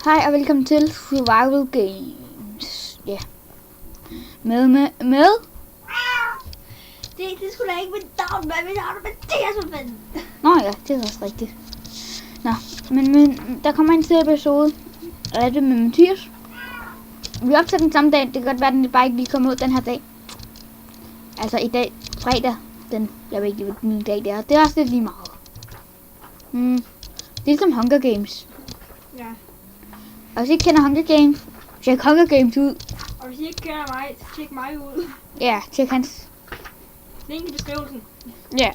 Hej og velkommen til Survival Games. Ja. Med. Det skulle da ikke mit navn, men mit navn er Mathias, for fanden. Nå ja, det er også rigtigt. Nå, men der kommer en til episode af det med Mathias. Vi optager den samme dag. Det kan godt være, at den bare ikke lige kommer ud den her dag. Altså i dag, fredag. Jeg ved ikke, hvilken dag det er. Det er også lidt lige meget. Det er ligesom Hunger Games. Ja. Og hvis I ikke kender Hunger Games, tjek Hunger Games ud. Og hvis I ikke kender mig, så tjek mig ud. Ja, tjek hans. Link i beskrivelsen. Ja.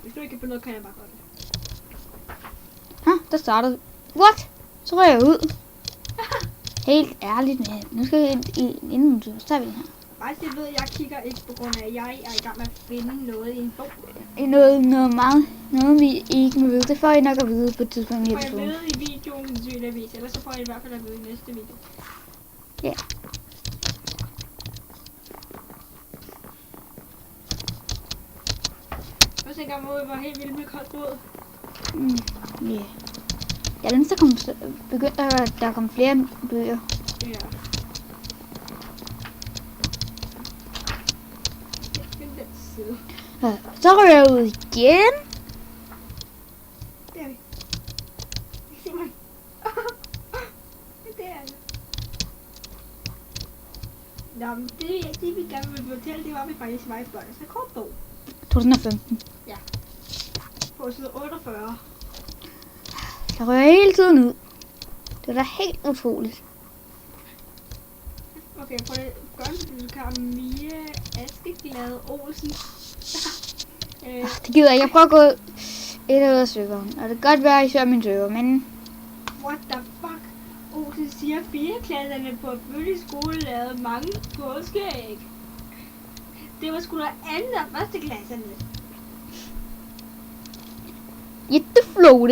Hvis du ikke kan finde noget, kan jeg bare gøre det. Der startede. What? Så rører jeg ud. Helt ærligt, man. Nu skal vi inden så tager vi den her. Faktisk, jeg ved, at jeg kigger ikke på grund af, at jeg er i gang med at finde noget i en bog. Noget vi ikke må vide. Det får I nok at vide på et tidspunkt i Får jeg episoden. vide i videoen tydeligvis, ellers så får jeg i hvert fald at vide i næste video. Ja. Jeg tænker jeg mod, hvor helt vildt med koldt blod. Ja. Ja, den så begyndte der kom flere bøger. Ja. Jeg finder den side. Så rører jeg ud igen. Der er vi. Se mig. Det er det. Nå, men det vi gerne vil fortælle, det var, at vi faktisk var i børnenes rekordbog. 2015. Ja. På side 48. Jeg rører hele tiden ud. Det er da helt utroligt. Okay, prøv at gøre en Camille Askeglade Olsen. Det gider jeg. Jeg prøver at gå et af serveren. Og det kan godt være, at I ser min server, men... What the fuck? Olsen siger, 4-klasserne på følgeskole lavede mange påskeæg. Det var sgu da anden og førsteklasserne. Jätteflot.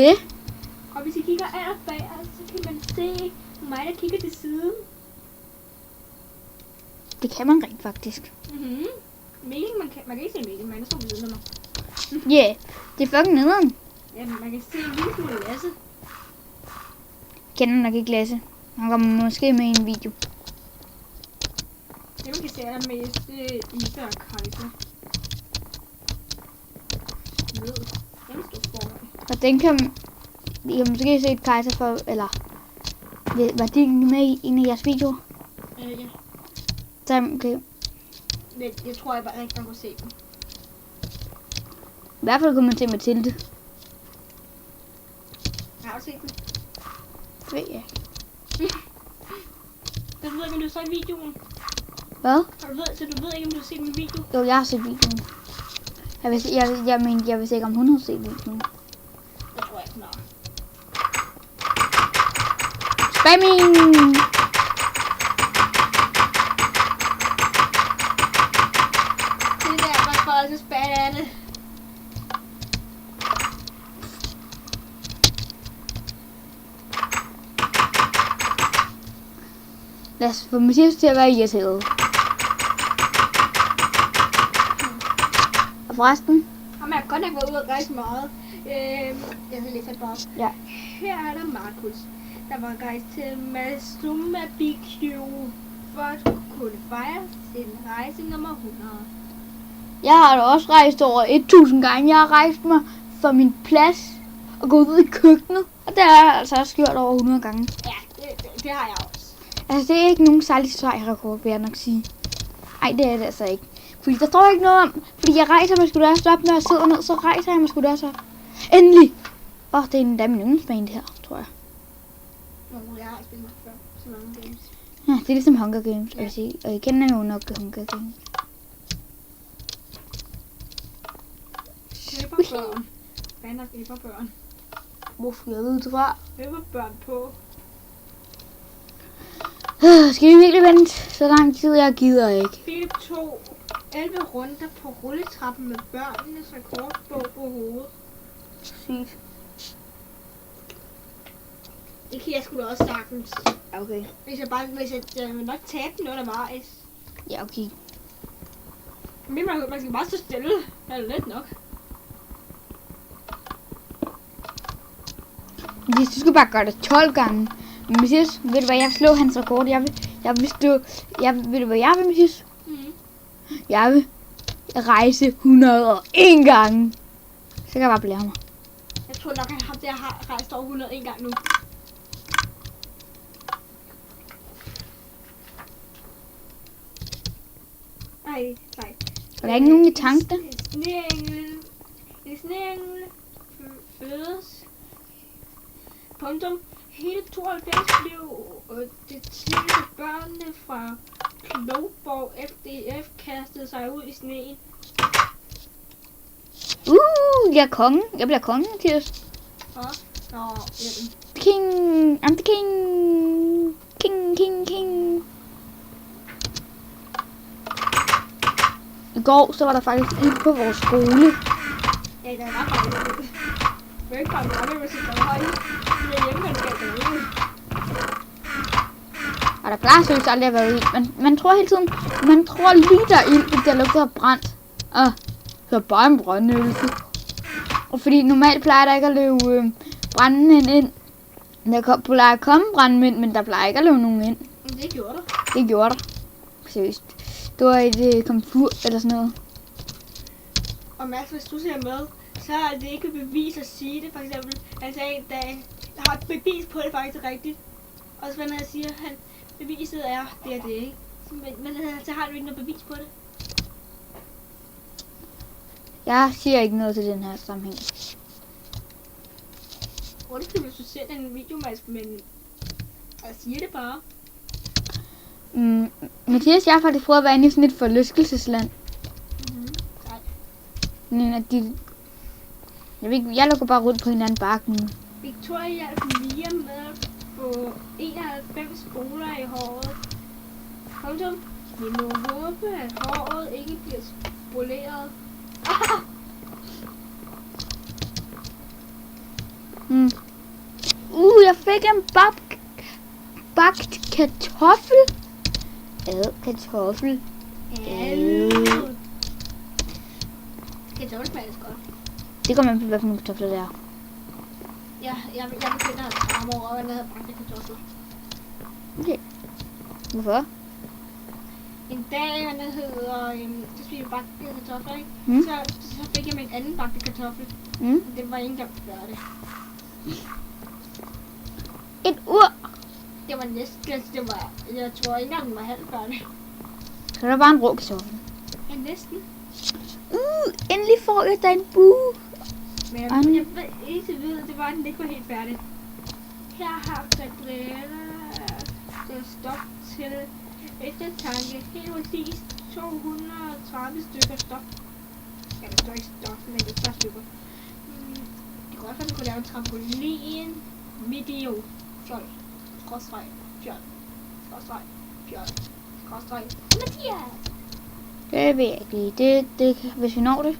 Og hvis I kigger allerbag, så kan man se mig, der kigger til siden. Det kan man rent faktisk. Man kan ikke se Mikkel, man er så ved med mig. Ja, det er fucking nederen. Ja, man kan se en lille smule Lasse. Kender nok ikke Lasse. Han kommer måske med i en video. Det man kan se er mest Ida og Kajsa. Ned. Den står foran. Og den kan... I kan måske se et Kajsa for... Eller... Var de med i en af jeres videoer? Ja. Så okay. Men jeg tror, jeg bare ikke kan se dem. I hvert fald kunne man se Mathilde. Jeg har også set dem. Ja. Jeg ved ikke, om du så i videoen. Hvad? Så du ved ikke, om du har set min video? Jo, jeg har set videoen. Jeg vidste ikke, om hun har set videoen. Det tror jeg ikke, nok. Spamming! Det der er bare så spændende af det. Lad os få Mathias til at være irriteret. Og forresten... Jamen, jeg har godt nok været ude og rejse meget. Jeg vil lige sætte bare op. Ja. Her er der Markus, der var rejst til Masuma Bikyu for at kunne fejre sin rejse nummer 100. Jeg har da også rejst over 1000 gange. Jeg har rejst mig fra min plads og gået ud i køkkenet. Og det har jeg altså også gjort over 100 gange. Ja, det har jeg også. Altså, det er ikke nogen særlig sej rekord, vil jeg nok sige. Ej, det er det altså ikke. Fordi der står ikke noget om... Fordi jeg rejser mig sgu da også op, når jeg sidder ned, så rejser jeg mig sgu da også op. Endelig! Det er en min yndlingsbane, det her, tror jeg. Jeg har spillet mig før. Så mange games. Ja, det er ligesom Hunger Games, Ja. og I kender jo nok Hunger Games. Æbberbørn. Banders æbberbørn. Hvorfor jeg ved det fra? Æbberbørn på. Skal vi virkelig vente så lang tid? Jeg gider ikke. Philip tog 11 runder på rulletrappen med børnenes rekordbog på hovedet. Sygt. Det kan jeg sgu da også sagtens. Okay. Hvis jeg vil nok tabe den undervejs. Ja, okay. Men man skal bare stå stille. Det er let nok. Du skal bare gøre det 12 gange. Mathias, ved du hvad, jeg vil slå hans rekord. Ved du hvad jeg vil, Mathias? Jeg vil rejse 101 gange. Så kan jeg bare blære mig. Jeg tror nok, at jeg har rejst over 101 gang nu. Nej. Og der er ikke nogen i tankene. En sneengel fødes. Punktum. Hele 92 blev det tidligere børnene fra Klogborg FDF kastede sig ud i sneen. Jeg er kongen. Jeg bliver kongen, Mathias. King. I'm the king. King. I går så var der faktisk ild på vores skole. Ja, der var faktisk ild. Det var ikke bare mig, hvis der var ild. Det er hjemmekundskab. Og der plejer seriøst aldrig at være ild. Man tror hele tiden, man tror lige der er ild, der lugter af brændt. Så bare en brandøvelse. Og fordi normalt plejer der ikke at løbe brandmænd ind. Der plejer at komme brandmænd, men der plejer ikke at løbe nogen ind. Det gjorde der. Det gjorde der. Seriøst. Det var et komfur eller sådan noget. Og Mads, hvis du ser med, så er det ikke bevis at sige det. For eksempel, han sagde, at jeg har et bevis på det faktisk rigtigt. Og så når jeg siger, at beviset er, det er det ikke. Men så har du ikke noget bevis på det. Jeg siger ikke noget til den her sammenhæng. Undskyld, hvis du ser den video, Mads, men jeg siger det bare. Mathias, jeg har faktisk prøvet at være inde i sådan et forlystelsesland. Jeg lukker bare rundt på en anden bakken. Victoria hjalp Mia med på 91 skoler i håret. Punktum. Vi må håbe, at håret ikke bliver spoleret. Jeg fik en bagt kartoffel. Kartoffel. Kartoffel smager godt. Det kommer man på, hvad for nogle kartofler det er. Ja, jeg begynder at kramme over, at jeg havde bagte kartofler. Okay. Hvorfor? En dag, han hedder, så spiste vi bagte kartofler, ikke? Så fik jeg med en anden bagte kartoffel. Det var ikke engang før det. Et ur. Det var næsten, jeg tror ikke engang, den var halvt færdig. Så er der bare en rå kartoffel. Ja, næsten. Endelig får jeg da en bue. Men jeg ved, det var, at den ikke var helt færdig. Her har Gabriella det stof til eftertanke. Helt præcis 230 stykker stof. Ja, der står ikke stof, men det er 12 stykker. Det kunne også være, at vi kunne lave en trampolin video. Fjol. Skråstreg. Fjol. Skråstreg. Fjol. Skråstreg. Mathias! Det ved jeg ikke lige. Det, hvis vi når det.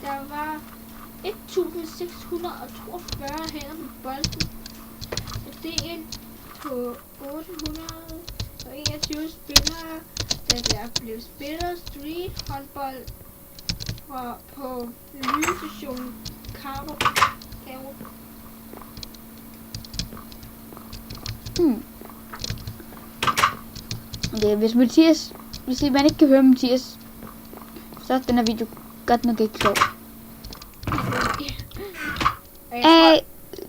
Der var 1642 hænder på bolden. Fordelt på 821 spillere, da der blev spillet street håndbold på Lynstationen Karup. Okay, hvis man ikke kan høre Mathias, så er den her video godt nok ikke sjov. A,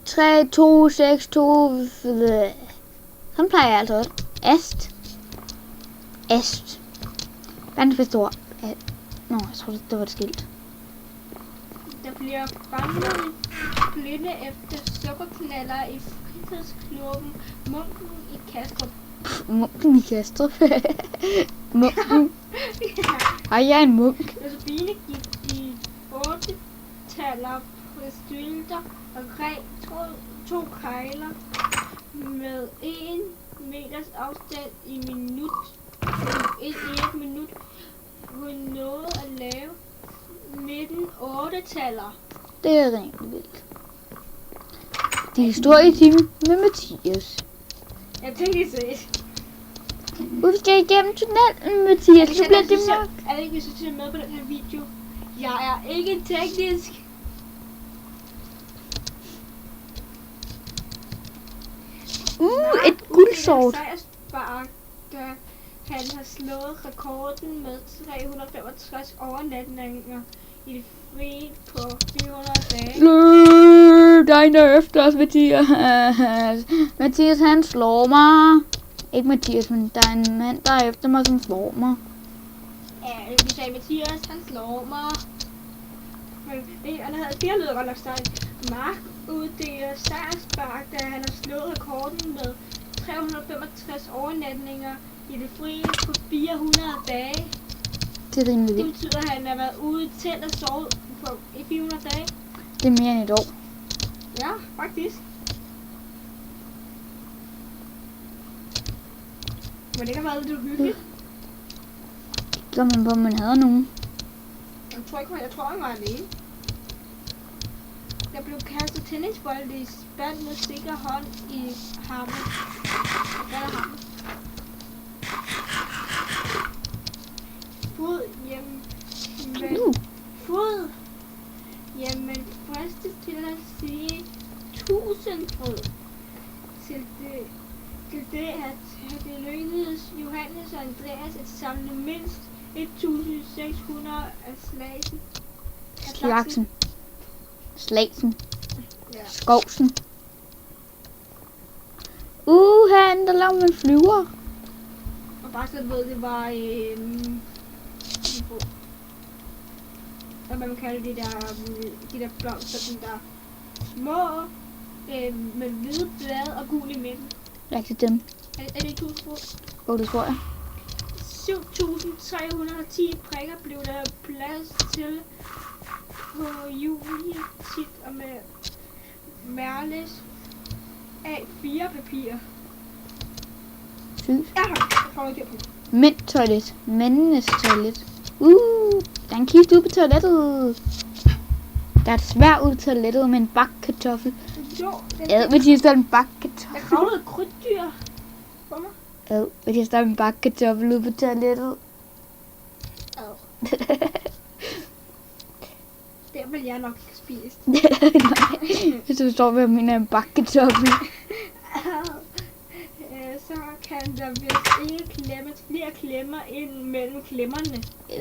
3, 2, 6, 2, sådan plejer jeg altså også. Est. Hvad er det første ord? Nå, jeg tror det var et skilt. Der bliver banket blinde efter sukkerknaller i fritidsklubben Munken i Kastrup. Munken i Kastrup? Munken? Har jeg en munk? Josefine gik i 8 taler på stylter og greb 2 kejler med 1 meters afstand i et minut. Hun nåede at lave 19 8-taller. Det er rent vildt. Det er historietime med Mathias. Jeg tænkte set. Vi skal igennem tunnelen, Mathias. Så bliver det mørkt. Alle, hvis du ser med på den her video, Jeg er ikke teknisk. Et guldsort. Han har slået rekorden med 365 overnatninger i det frie på 400 dage. Der er en, der er efter os, Mathias. Mathias, han slår mig. Ikke Mathias, men der er en mand, der er efter mig, som slår mig. Ja, vi sagde Mathias, han slår mig. Men han havde 4 lyder godt nok stejl. Mark uddeler sejrspark, da han har slået rekorden med 365 overnatninger i det frie på 400 dage. Det er rimelig Det vildt. betyder, at han har været ude i telt og sovet i 400 dage. Det er mere end et år. Ja, faktisk. Men det kan være lidt uhyggeligt. Så man på, man havde nogen. Jeg tror, han var alene. Der blev kastet tennisbold i spand med sikker hånd i hammen. Hvad er hammen? Fod, jamen, fristes til at sige 1000 frød. Til det at det lykkedes Johannes og Andreas at samle mindst 1600 af Slagsen. Slagsen. Ja. Skovsen. Han der lavede en flyver. Og bare så ved, det var hvad man kalder de der blomster, sådan der små med hvide blade og gul i midten. Rigtig dem. Er det 1000 frø? Det tror jeg. 7310 prikker blev der plads til på Julie tit og med Merles A4 papir. Sygt. Jeg prøver det på. Toilet. Mændenes toilet. Der er en kiste ude på toilettet. Der er et sværd ude på toilettet med en bakkartoffel. Jo, Mathias, der er en der bakkartoffel. kravlede kryddyr på mig. Mathias, der er en bakkartoffel ude på toilettet. Det vil jeg nok ikke spise. Nej, hvis du forstår, hvad jeg mener, en bakkartoffel. Så kan der vist ikke klemmes flere klemmer ind mellem klemmerne. Ja,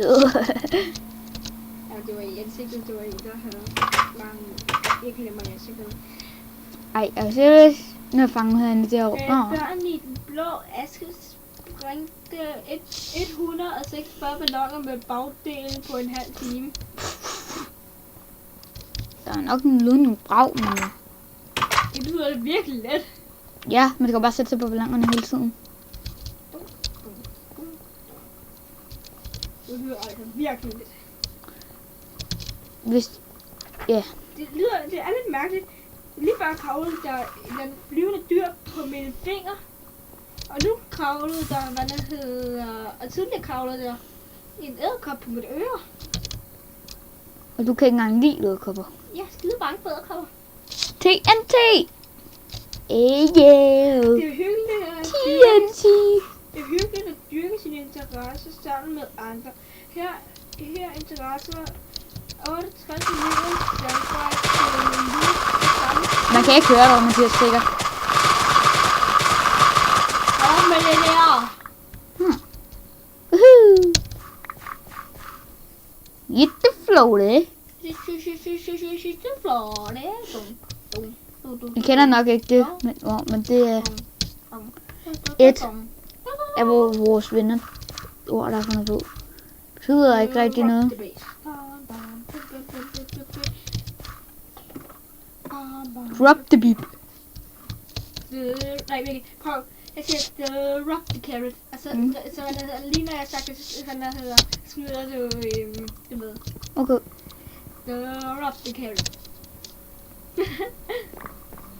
det var i ansigtet, det var en, der havde mange ikke klemmer i ansigtet. Ej, seriøst? Nu har jeg fanget hende derovre. Børn i den blå aske sprængte 146 balloner med bagdelen på en halv time. Der er nok nogle brag, men... Det lyder det virkelig let. Ja, man kan bare sætte sig på ballongerne hele tiden. Det lyder altså virkelig let. Hvis... Ja. Det er lidt mærkeligt. Lige før kravlede der en flyvende dyr på mine fingre. Og nu kravlede der, hvad der hedder... Og tidligere kravlede der en edderkop på mit øre. Og du kan ikke engang lide edderkopper. Jeg er skide bange for edderkopper. TNT! Yeah! Det er hyggeligt at TNT! Det er hyggeligt at dyrke sine interesser sammen med andre. Her interesser 68 minutter landvej til en lyd sammen. Man kan ikke høre dig, Mathias, sikkert. Kom med det der! Get the floaty. Jeg kender nok ikke det, men det er et af vores venner ord, der er fundet på. Betyder ikke rigtig noget. Drop the beep. Nej, virkelig. Prøv. Jeg siger, drop the carrot. Altså, så hvad der hedder, lige når jeg har sagt det, så hvad der hedder, smider du med. Okay. Drop the carrot.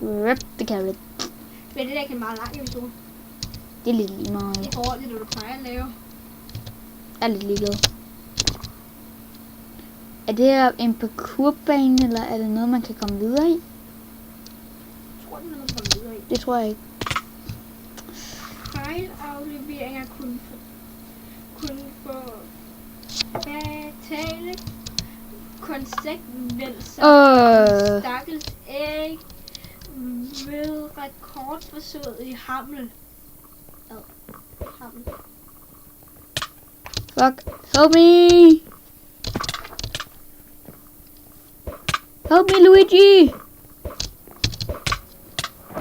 Drop the carrot. Men det der ikke en meget lang episode. Det er lidt lige meget. Det er forhold til, det du plejer at lave. Jeg er lidt ligeglad. Er det her en parkourbane, eller er det noget, man kan komme videre i? Jeg tror, det er noget, man kommer videre i. Det tror jeg ikke. Fejlafleveringer kunne få betale konsektmænd, som stakkels æg ved rekordforsøget i Hammel. Hammel. Fuck. Help me! Help me, Luigi!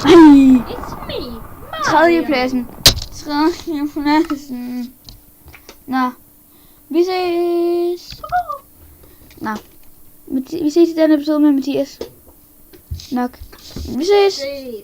Ej! It's me, Tredjepladsen. Tredjepladsen. Nå. Vi ses. Nå. Vi ses i den episode med Mathias. Nok. Vi ses.